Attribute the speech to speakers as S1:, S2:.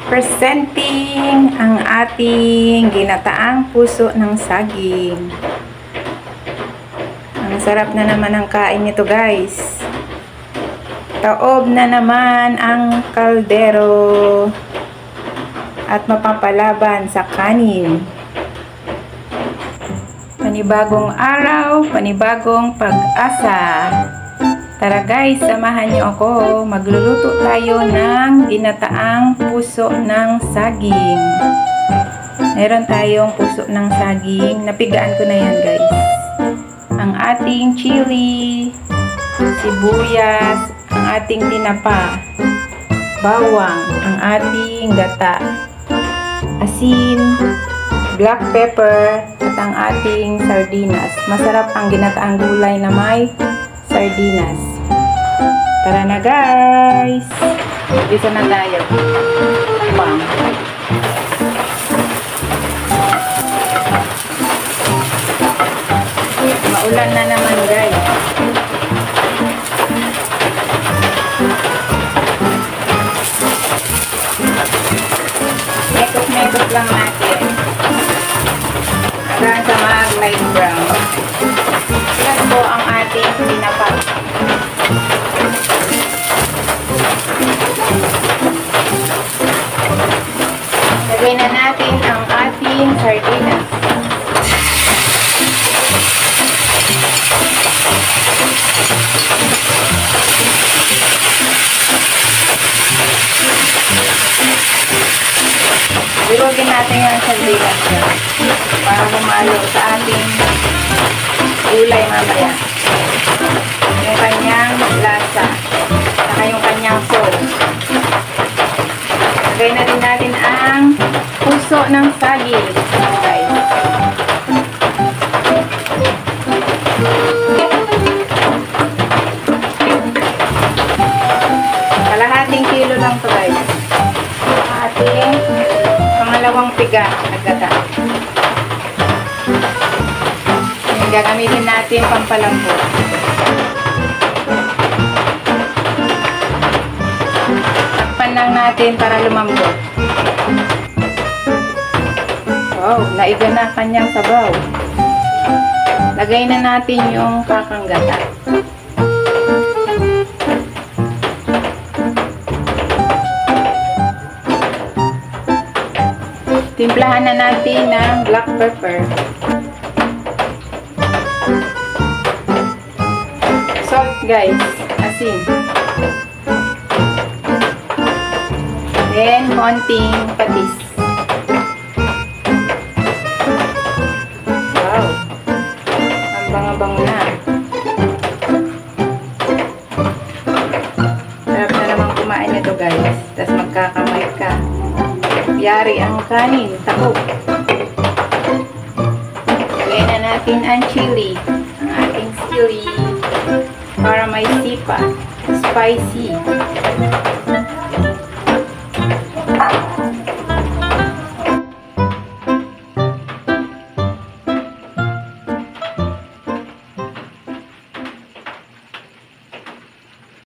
S1: Presenting ang ating ginataang puso ng saging. Ang sarap na naman ang kain nito, guys. Taob na naman ang kaldero at mapapalaban sa kanin. Panibagong araw, panibagong pag-asa. Tara guys, samahan niyo ako. Magluluto tayo ng ginataang puso ng saging. Meron tayong puso ng saging. Napigaan ko na yan guys. Ang ating chili, sibuyas, ang ating tinapa, bawang, ang ating gata, asin, black pepper, at ang ating sardinas. Masarap ang ginataang gulay na may sardinas. Tara na guys! Isa na tayo. Bang! Maulan na naman guys. Mekot-mekot lang natin. Hanggang sa mag-light brown. Yan po ang ating tinapa. Lagay na natin ang ating sardinas. Durugin natin ang sardinas para humalo sa ating gulay mamaya. Yung kanyang lasa, saka yung kanyang sauce. Lagay na rin natin ang puso ng saging. Okay. Kalahating kilo lang to guys. Ating pangalawang piga na gata. Gagamitin natin pampalambot. Takpan lang natin para lumambot. Wow, naiga na kanyang sabaw. Lagay na natin yung kakanggata. Timplahan na natin ng black pepper. Salt guys, asin. Then, konting patis. Wow! Ang banga-bango na. Sarap na naman kumain nito guys. Tapos magkakamay ka. Yari ang kanin, takot. Lagyan na natin ang chili. Ang ating chili. Para may sipa. Spicy.